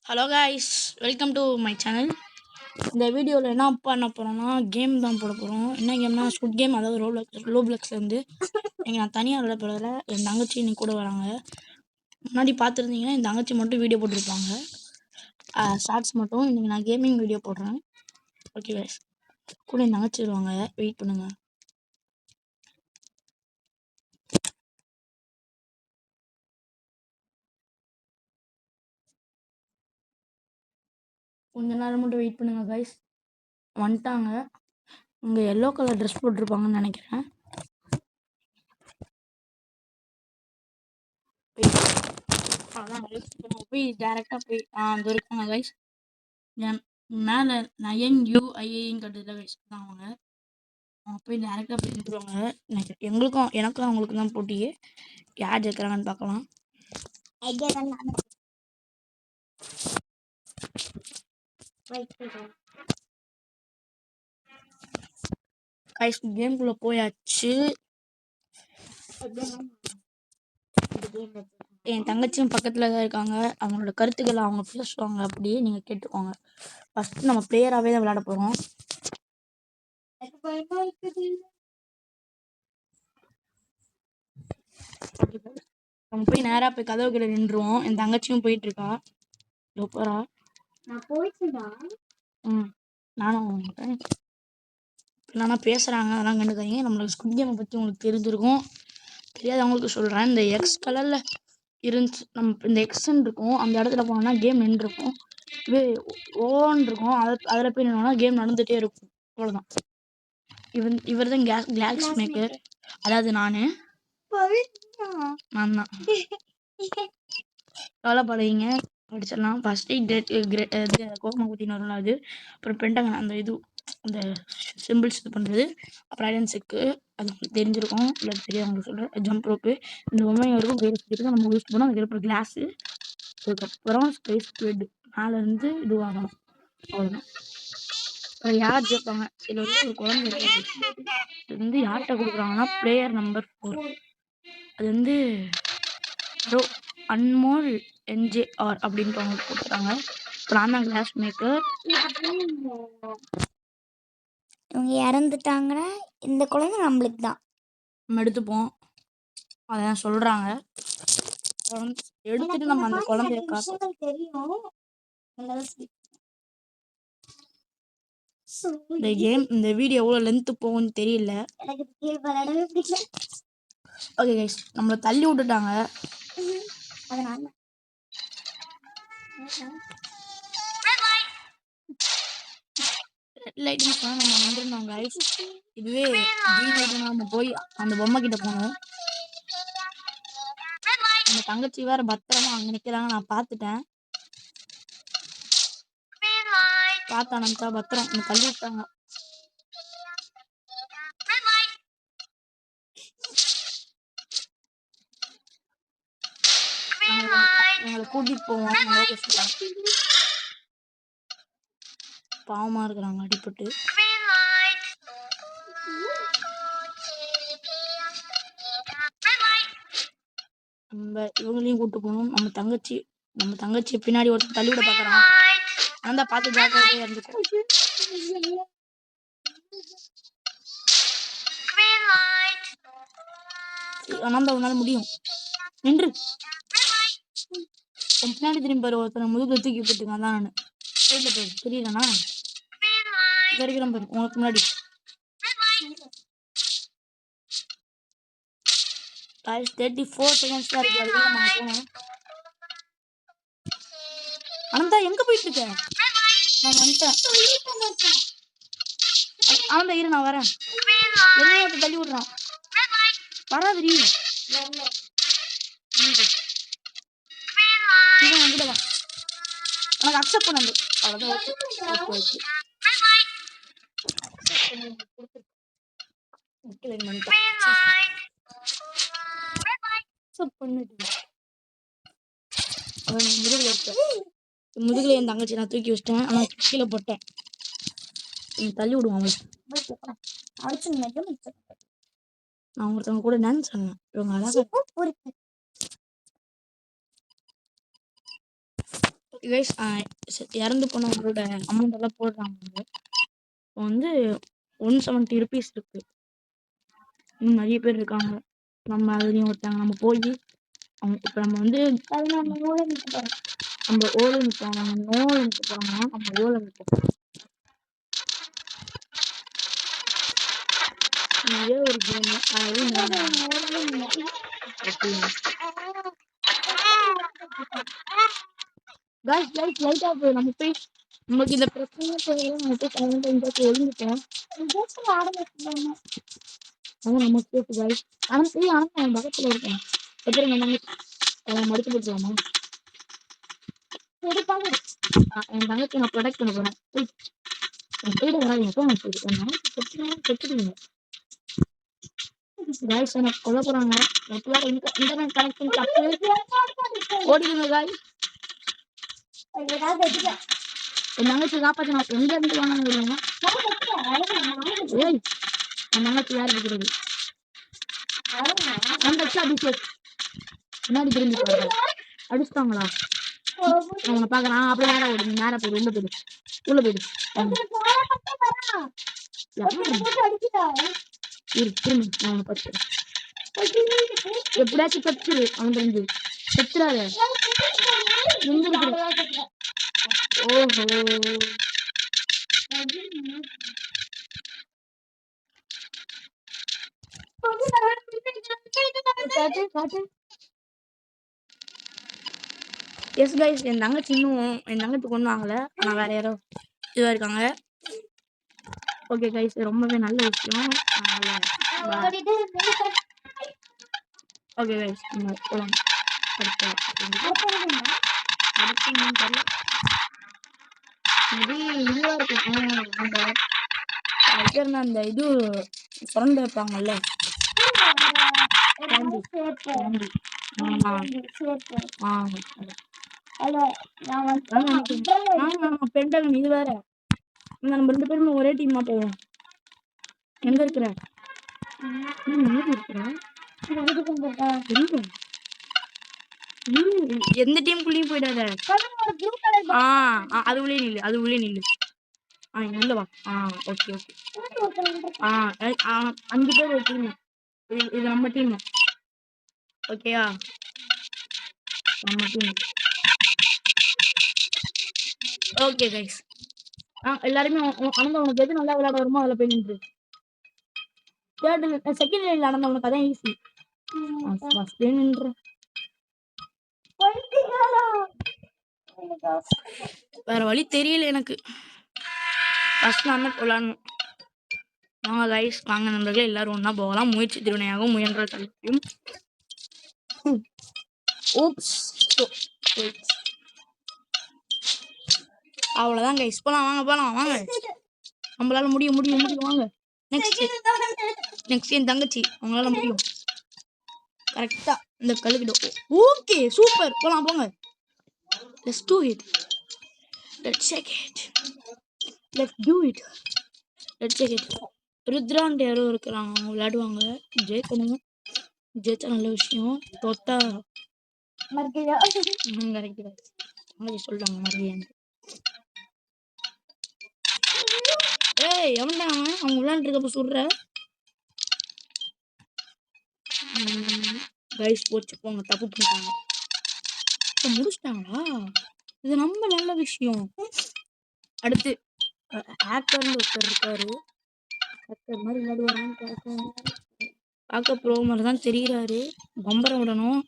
Hello guys, welcome to my channel. இந்த வீடியோவில் என்ன பண்ண போகிறோம்னா கேம் தான் போட போகிறோம். என்ன கேம்னா ஸ்குட் கேம், அதாவது ரோப்ளக்ஸ்லேருந்து. நான் தனியாக விளையாட என் தங்கச்சி இன்னைக்கு கூட வராங்க. முன்னாடி பார்த்துருந்தீங்கன்னா என் தங்கச்சி மட்டும் வீடியோ போட்டிருப்பாங்க, ஷார்ட்ஸ் மட்டும். இன்றைக்கி நான் கேமிங் வீடியோ போடுறேன். ஓகே காய்ஸ், கூட என் தங்கச்சி வருவாங்க, வெயிட் பண்ணுங்கள். கொஞ்ச நேரம் மட்டும் வெயிட் பண்ணுங்கள் காய்ஸ். வந்துட்டாங்க. இங்கே எல்லோ கலர் ட்ரெஸ் போட்டிருப்பாங்கன்னு நினைக்கிறேன். அதான் போய் டேரெக்டாக போய் அந்த இருக்காங்க கைஸ். மேலே NUIAன்னு கட்டுறதுல கைஸ் தான் அவங்க போய் டேரெக்டாக போய் நின்றுவாங்க. எனக்கும் அவங்களுக்கு தான் போட்டியே. யார் ஜெயிக்கிறாங்கன்னு பார்க்கலாம். கைஸ் கேம்குள்ளே போயாச்சு. என் தங்கச்சியும் பக்கத்தில் தான் இருக்காங்க. அவங்களோட கருத்துக்களை அவங்க பேசுவாங்க, அப்படியே நீங்கள் கேட்டுக்கோங்க. ஃபஸ்ட்டு நம்ம பிளேயராகவே தான் விளையாட போகிறோம். நம்ம போய் நேராக போய் கதவு கிட்ட நின்றுவோம். என் தங்கச்சியும் போயிட்டு இருக்கா. சூப்பரா நானும் என்னன்னா பேசுகிறாங்க, அதெல்லாம் கண்டுக்காதீங்க. நம்மளுக்கு ஸ்குட் கேமை பற்றி உங்களுக்கு தெரிஞ்சிருக்கும். தெரியாதவங்களுக்கு சொல்கிறேன். இந்த எக்ஸ் கலரில் இருந்துச்சு, நம்ம இந்த எக்ஸ்ன்னு இருக்கும், அந்த இடத்துல போனோம்னா கேம் நின்றுருக்கும். இது ஓன்னு இருக்கும், அதில் போய் நின்னோம்னா கேம் நடந்துகிட்டே இருக்கும். அவ்வளோதான். இவர் தான் கிளாஸ் மேக்கர், அதாவது நான் தான். கவலைப்படாதீங்க, படிச்சிடலாம். ஃபஸ்ட் கோமாக்குத்தின்னு வரலாம். அது அப்புறம் பென்டகன், அந்த அந்த சிம்பிள்ஸ் இது பண்ணுறது. அப்புறம் ஐடன்ஸுக்கு அது உங்களுக்கு தெரிஞ்சிருக்கும், இல்லை தெரியாதவங்களுக்கு சொல்கிறேன். ஜம்ப் ரோப்பு, இந்த பொம்மைங்க இருக்கும், வேறு சுற்றிட்டு நம்ம யூஸ் பண்ணோம். அதுக்கப்புறம் கிளாஸு, அதுக்கப்புறம் ஸ்பேஸ் ஸ்குவிட் மேலேருந்து இதுவாகணும். அவ்வளோதான். அப்புறம் யார் ஜெயிப்பாங்க, இதில் ஒரு குழந்தை இருக்குது. இது யார்கிட்ட கொடுக்குறாங்கன்னா பிளேயர் நம்பர் 4. அது அன்மோல் NJR அப்படின்றவங்க கொடுத்துட்டாங்க. இப்போ நான் தான் கிளாஸ் மேக்கர். இவங்க இறந்துட்டாங்கன்னா இந்த குழந்தை நம்மளுக்கு தான். நம்ம எடுத்துப்போம், அதான் சொல்கிறாங்க. எடுத்துட்டு நம்ம அந்த குழந்தைய காப்போம். தெரியும். இந்த கேம், இந்த வீடியோ எவ்வளோ லென்த்து போகும்னு தெரியல. ஓகே கைஸ், நம்மளை தள்ளி விட்டுட்டாங்க. ரெட் லைட்டிங் நம்ம வந்துருந்தோம் கைஸ். இதுவே க்ரீன் லைட் நம்ம போய் அந்த பொம்மை கிட்ட போனோம். நம்ம தங்கச்சி வேற பத்திரமா அங்கே நிற்கிறாங்க, நான் பார்த்துட்டேன். பார்த்தா நம்ம பத்திரம் நம்ம தள்ளி விட்டாங்க. எங்களை கூட்டிட்டு போவோம். பாவமா இருக்கிறாங்க அடிபட்டு. நம்ம இவங்களையும் கூட்டு போகணும். நம்ம தங்கச்சி பின்னாடி ஒருத்தர் தள்ளி விட பார்க்குறான். அந்த பார்த்து ஜாக்கிரதையா இருந்துக்கும். அனந்தா உன்னால முடியும், நின்று பின்னாடி திரும்பி பாரு. ஒருத்தனை முதுகுல தூக்கி விட்டுருக்கான் தான் நான். சைட்ல பாரு, தெரியலண்ணா கிடைக்கிறேன் பாரு உனக்கு முன்னாடி. 34 செகண்ட்ஸ் தான் இருக்கு, அதுக்குள்ள நம்ம போகணும். அனந்தா எங்க போயிட்டு இருக்க? நான் வந்துட்டேன். அனந்தா இரு, நான் வரேன். என்ன ஒருத்தர் தள்ளி விடுறான், வராதுடி. என்கிட்ட வா, உனக்கு அக்செப்ட் பண்ணு. அவ்வளோதான். முதுகுல என் தங்கச்சி நான் தூக்கி வச்சிட்டேன், ஆனால் கீழே போட்டேன். தள்ளி விடுவாங்க. நான் ஒருத்தவங்க கூட டான்ஸ் ஆடினேன். இவங்க அழகா கைஸ் இறந்து போனவங்களோட அமௌண்ட் எல்லாம் போடுறாங்க. இப்போ வந்து 170 ருபீஸ் இருக்கு. இன்னும் நிறைய பேர் இருக்காங்க. நம்ம அதுலேயும் ஒருத்தாங்க. நம்ம போய் அவங்க இப்போ நம்ம வந்து நம்ம ஓலை நிற்க போகிறோம். நம்ம ஓலை நிற்போம். நம்ம நோலை நிற்க போகிறோம்னா நம்ம ஓலை நிற்போம். இதே ஒரு கேம். கைஸ் லைட்டாக போய் நம்ம போய் நமக்கு இந்த பிரச்சனை நம்ம போய் ஒழுங்கிட்டோம். நம்ம கேட்டு கைஸ் ஆனால் அவன் பக்கத்தில் இருக்கேன். எப்படி நம்ம மறுத்து போட்டுலாமா? என் தங்கச்சி நான் ப்ரொடக்ட் பண்ண போகிறேன். போயிட்டு வராது எப்போ நான் செத்துடுவீங்க கைஸ். எனக்கு கொல்ல போகிறாங்க. இன்டர்நெட் கனெக்ஷன் தப்பு. ஓடிடுங்க கைஸ். என் தங்கச்சி காப்பாற்றணும். எங்க இருந்து வாங்க? ஏய் என் தங்கச்சி யார் இருக்கிறது? தங்கச்சி அபிஷேக் முன்னாடி திரும்பி போறாங்க. அடிச்சிட்டாங்களா? அவங்க பாக்குறான். அப்படியே நேரம் ஓடுங்க. நேரம் போயிடு. உள்ள போயிடு. எப்படியாச்சும் பச்சிரு. அவன் தெரிஞ்சு செத்துறாரு. ஓஹோ எஸ் கைஸ், என் தங்கச்சி கொண்டு வாங்கல. ஆனால் வேற யாரோ இதுவாக இருக்காங்க. ஓகே கைஸ், ரொம்பவே நல்ல விஷயம். ஓகே கைஸ், போகலாம். அந்த இது சுரண்டு வைப்பாங்கல்ல, பென்டகன் இது வேற. நம்ம 2 பேருமே ஒரே டீமா போவோம். எங்க இருக்கிற? எந்த டீமுக்குள்ளேயும் போயிடாத. அது உள்ளே நில்லு. உள்ள வா. ஓகே 5 பேர் ஒரு டீம். இது நம்ம டீம். ஓகேயா? நம்ம டீம். ஓகே கைஸ், எல்லாருமே உனக்கு எது நல்லா விளையாட வருமோ அதில் போய் நின்று. செகண்ட் லைன்ல நடந்தவனுக்கு அதான் ஈஸி. நின்று வேற வழி தெரியல எனக்கு. ஃபர்ஸ்ட் நான் தான் விளாடணும். வாங்க கைஸ், வாங்க நண்பர்களே, எல்லாரும் ஒன்றா போகலாம். முயற்சி திருவினையாகவும் முயன்ற தலைப்பையும். அவ்வளோதான் கைஸ், போகலாம். வாங்க நம்மளால முடியும். வாங்க. நெக்ஸ்ட் என் தங்கச்சி, அவங்களால முடியும். கரெக்டா இந்த கழுகிடும். ஓகே சூப்பர், போங்க. Let's do it. Let's check it. ருத்ராண்ட் யாரோ இருக்கிறாங்க, அவங்க விளையாடுவாங்க. ஜெயிக்கணும். ஜெயிச்சா நல்ல விஷயம். தொட்டா சொல்றாங்க மறுபடியும். ஏய் எவன்டா அவங்க விளையாண்டு இருக்கப்ப சொல்ற? கைஸ் போச்சு, போங்க. தப்பு பண்ணிட்டாங்க. முடிச்சிட்டாங்களா? இது நம்ம நல்ல விஷயம். அடுத்து ஹேக்கர்னு ஒருத்தர் இருக்காரு. ஹேக்கர் மாதிரி விளையாடுவாரான்னு பார்க்க ப்ரோ மாதிரி தான் தெரிகிறாரு. பம்பரம் விடணும்.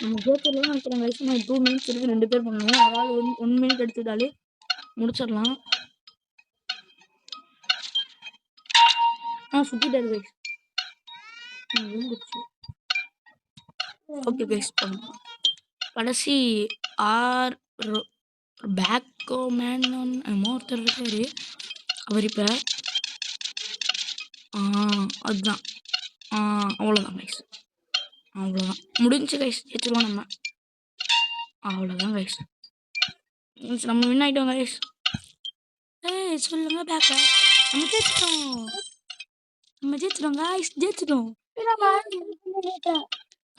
நம்ம ஜோக்கர்லாம் நினைக்கிறேன் கைஸ். 2 மினிட்ஸ் இருக்கு. 2 பேர் பண்ணணும். அதாவது 1 மினிட் எடுத்துட்டாலே முடிச்சிடலாம். சுத்திட்டாரு கைஸ். ஓகே கைஸ், பண்ணுவோம். கடைசி பேக்கோ மேன் ஒருத்தர் இருக்காரு. அவர் இப்போ அதுதான். அவ்வளோதான் கைஸ், அவ்வளோதான் முடிஞ்சு கைஸ். ஏற்றுருவோம் நம்ம. அவ்வளோதான் கைஸ், நம்ம வின் ஆகிட்டோம் கைஸ். சொல்லுங்க பேக்க. நம்ம ஜெயிச்சிட்டோம் கைஸ், ஜெயிச்சிட்டோம்.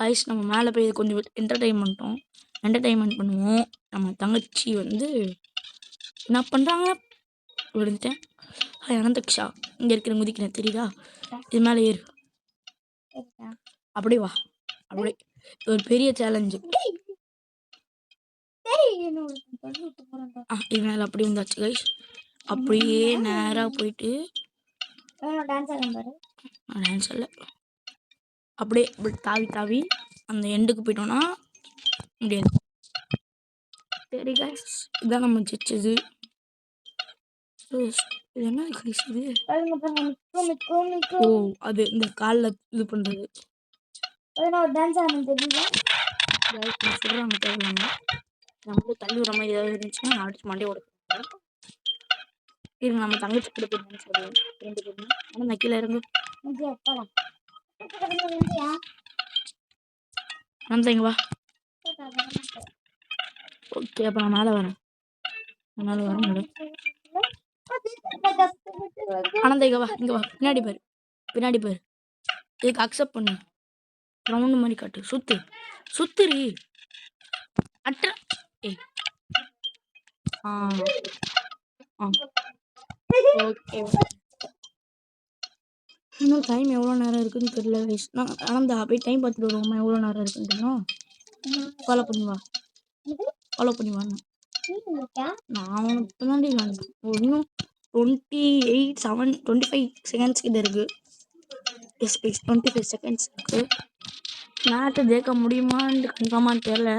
கைஸ் நம்ம மேலே போய் கொஞ்சம் என்டர்டைன்மெண்ட் பண்ணுவோம். நம்ம தங்கச்சி வந்து என்ன பண்ணுறாங்க விழுந்துட்டேன். ஹாய் அனந்தக்ஷா, இங்கே இருக்கிற முதிக்கிறேன் தெரியுதா? இது மேலே ஏறு, அப்படியே வா, அப்படியே. இது ஒரு பெரிய சேலஞ்சு. இது மேலே அப்படி வந்தாச்சு கைஸ். அப்படியே நேராக போயிட்டு டான்ஸ் இல்லை, அப்படியே இப்படி தாவி தாவி அந்த எண்டுக்கு போயிட்டோம்னா முடியாது. சரி கைஸ், இதான் நம்ம ஜெயிச்சது. இது என்ன கைஸ் இது? ஓ, அது இந்த காலில் இது பண்ணுறது. சொல்கிறாங்க தேவையில்லாம நம்மளும் தள்ளி விடுற மாதிரி ஏதாவது இருந்துச்சுன்னா அடிச்சு மண்டே உடப்பேன். இருங்க நம்ம தங்கச்சி கூட போய் சொல்லுவோம் 2 பேருமே. ஆனால் நான் கீழே இறங்கு வந்தீங்க வா. ஓகே, அப்போ நான் மேலே வரேன். மேலே வர முடியும். ஆனந்தா இங்க வா, இங்கே வா, பின்னாடி பாரு. இதுக்கு அக்செப்ட் பண்ணு. ரவுண்டு மாதிரி காட்டு, சுத்துரி அட்ரா. ஏய் ஓகே. இன்னும் டைம் எவ்வளோ நேரம் இருக்குன்னு தெரியல கைஸ். நான் ஆனந்தா போய் டைம் பார்த்துட்டு வருவோமா எவ்வளோ நேரம் இருக்குன்னு தெரியும். ஃபாலோ பண்ணி வா. நான் உனக்கு தாண்டி இன்னும் 25 செகண்ட்ஸ் கிட்ட இருக்கு. எஸ் ப்ளீஸ் 25 செகண்ட்ஸ் இருக்கு. மேட்சை ஜெயிக்க முடியுமான்னு கன்ஃபார்மான்னு தெரில.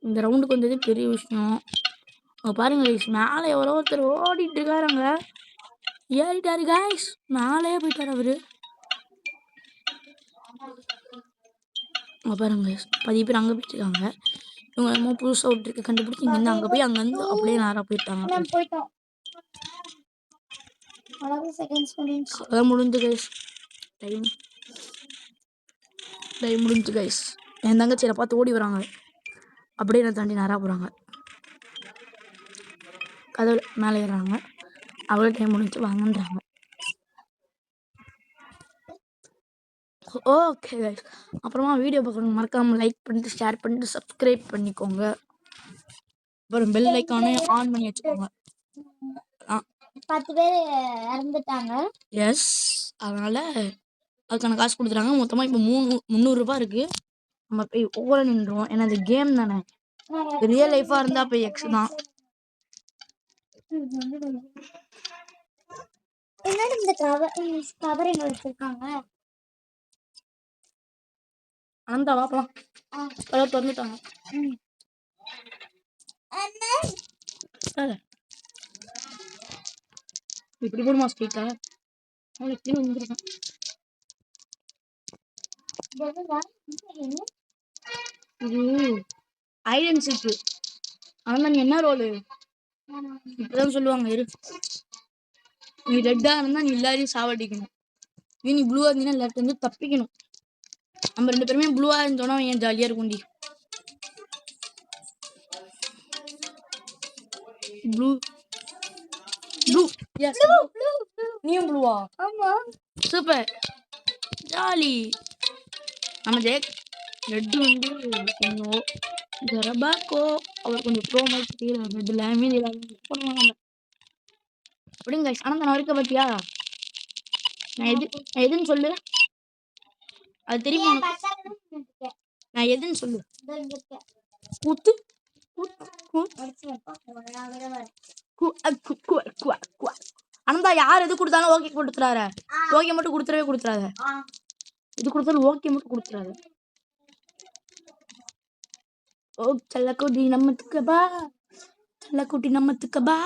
இந்த ரவுண்டுக்கு வந்தது பெரிய விஷயம். பாருங்க கைஸ், மேலே எவ்வளோ ஒருத்தர் ஓடிட்டு இருக்காருங்க. ஏறிட்டாரு கைஸ், மேலேயே போயிட்டாரு அவரு. பாருங்க கைஸ், 10 பேர் அங்கே போயிட்டு இருக்காங்க. இவங்க என்னமோ புதுசாக விட்டுருக்கு கண்டுபிடிச்சி இங்கேருந்து அங்கே போய் அங்கேருந்து அப்படியே நேராக போயிட்டாங்க. அதான் முடிஞ்சு கைஸ், டைம் முடிஞ்சு கைஸ். என் தங்கச்சியை பார்த்து ஓடி வராங்க, அப்படியே என்னை தாண்டி நேராக போகிறாங்க. கதவு மேலே ஏறுறாங்க, அவ்வளோ டைம் முடிஞ்சு வாங்கன்றாங்க. ஓகே கைஸ், அப்புறமா வீடியோ பார்க்கணும் மறக்காமல் லைக் பண்ணிட்டு ஷேர் பண்ணிட்டு சப்ஸ்கிரைப் பண்ணிக்கோங்க. அப்புறம் பெல் ஐக்கானே ஆன் பண்ணி வச்சுக்கோங்க. 10 பேர் இறந்துட்டாங்க. எஸ், அதனால் அதுக்கான காசு கொடுத்துறாங்க. மொத்தமாக இப்போ 300 ரூபா இருக்குது. நம்ம போய் ஓவர நின்றுவோம், ஏன்னா அது கேம் தானே. ரியல் லைஃபாக இருந்தால் போய் எக்ஸ் தான். இந்த கவர் எங்க வச்சிருக்காங்க? அந்த வாப்பலாம் கதவை திறந்துட்டாங்க. இப்படி போடுமா ஸ்பீக்கா? இப்படி வந்துருக்கேன். இது ஐடென்சிக்கு. ஆனால் நீ என்ன ரோலு இப்பதான் சொல்லுவாங்க. இரு, நீ ரெட்டா இருந்தா நீ எல்லாரையும் சாவடிக்கணும். நீ ப்ளூவா இருந்தீங்கன்னா எல்லார்ட்ட இருந்து தப்பிக்கணும். நம்ம 2 பேருமே ப்ளூவா இருந்தோம்னா ஏன் ஜாலியா இருக்கும்டி. ப்ளூ எஸ், நீயும் ப்ளூவா? ஆமா, சூப்பர் ஜாலி. நம்ம ரெட்டு வந்து கொஞ்சம் ஜரபாக்கோ அவர் கொஞ்சம் ப்ரோ மாதிரி தெரியல. ரெட்டு லேமே பண்ணுவாங்க அப்படிங்க. ஆனால் நான் இருக்க பத்தியா நான் எதுன்னு சொல்லு, அது தெரியுமா? நான் எதுன்னு சொல்லு. கூத்து அனந்தா யார் எது கொடுத்தாலும் ஓகே கொடுத்துறாரு. ஓகே மட்டும் கொடுத்துறாரு. இது கொடுத்தாலும் ஓகே மட்டும் கொடுத்துறாரு. ஓ செல்லக்குட்டி நம்மத்துக்கு பா.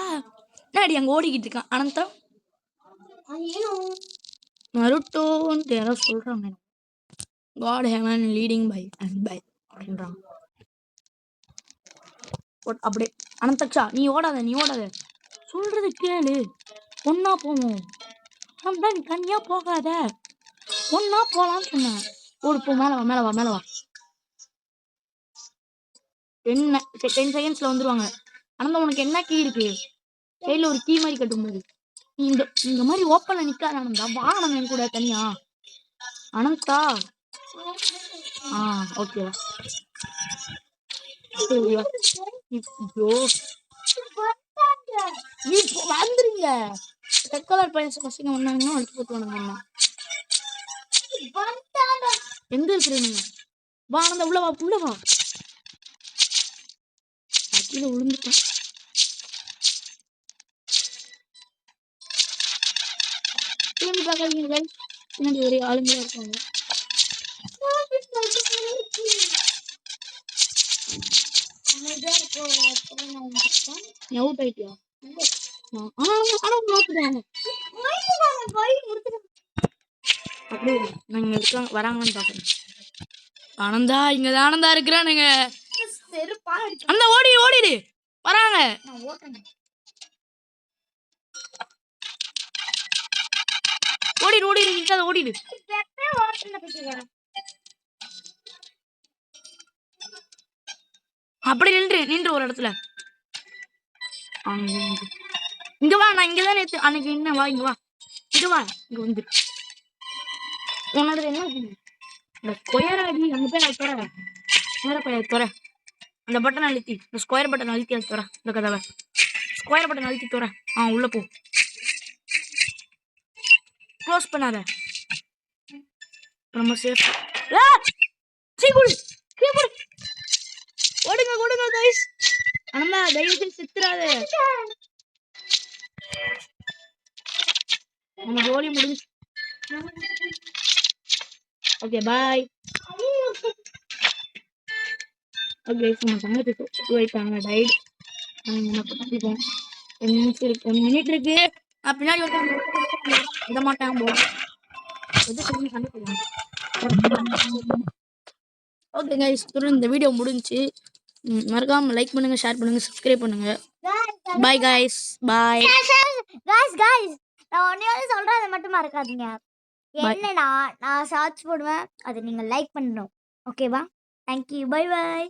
என்னடி அங்க ஓடிக்கிட்டு இருக்கான் அனந்தா? நருட்டோன்னு யாரோ சொல்றாங்க. God heaven leading by and by அப்படின்றாங்க. அப்படியே அனந்தக்ஷா நீ ஓடாத சொல்றது கேளு. ஒன்னா போவோம். நீ தனியா போகாத, ஒன்னா போலான்னு சொன்னேன். ஓடு போ, மேல வா. 10 செகண்ட்ஸ்ல வந்துருவாங்க. ஆனா உனக்கு என்ன கீ இருக்கு? கையில ஒரு கீ மாதிரி கட்டும்போது இந்த மாதிரி ஓப்பன்ல நிக்காத. ஆனந்தா வா, நம்ம என் கூட தனியா. அனந்தா ஓகேவா ஐயோ நீ வந்துருங்க ரெட் கலர் பையன் பசங்க வந்தாங்கன்னா அழுத்து போட்டுவானுங்க எங்க இருக்கிறீங்க வா அந்த உள்ள வா கீழே விழுந்துட்டேன் திரும்பி பார்க்காதீங்க பின்னாடி ஒரே ஆளுங்களா இருக்காங்க அவுட் ஆயிட்டியா அப்படியே நாங்க இருக்காங்க வராங்கன்னு பாக்குறேன் ஆனந்தா இங்க ஆனந்தா இருக்கிறானுங்க அந்த ஓடிடு வராங்க ஓடிடு நிக்காத ஓடிடு அப்படி நின்று ஒரு இடத்துல இங்க வா நான் இங்கதான் நேத்து அன்னைக்கு என்ன வா இங்க வந்து உன்னோட என்ன இந்த ஸ்கொயர் அடி அங்க போய் நான் துற அந்த பட்டன் அழுத்தி இந்த ஸ்கொயர் பட்டன் அழுத்தி அது துற இந்த கதவை ஸ்கொயர் பட்டன் அழுத்தி துற உள்ள போ க்ளோஸ் பண்ணாத நம்ம சேஃப் ஓடுங்க கைஸ் அண்ணா தயவு சித்துறாத நம்ம கோலி முடிஞ்சு ஓகே பாய் ஓகே நம்ம தங்கச்சி போயிட்டாங்க டைட் என்ன பண்ணிப்போம் 1 மினிட் இருக்கு நான் பின்னாடி விட மாட்டேன் ஓகே கைஸ் இந்த வீடியோ முடிஞ்சு மறக்காம லைக் பண்ணுங்க ஷேர் பண்ணுங்க சப்ஸ்கிரைப் பண்ணுங்க பாய் கைஸ் பாய் கைஸ் நான் ஒன்னே சொல்றேன் அதை மட்டும் மறக்காதீங்க என்னன்னா நான் ஷார்ட்ஸ் போடுவேன் அதை நீங்க லைக் பண்ணணும் ஓகேவா தேங்க்யூ பை பாய்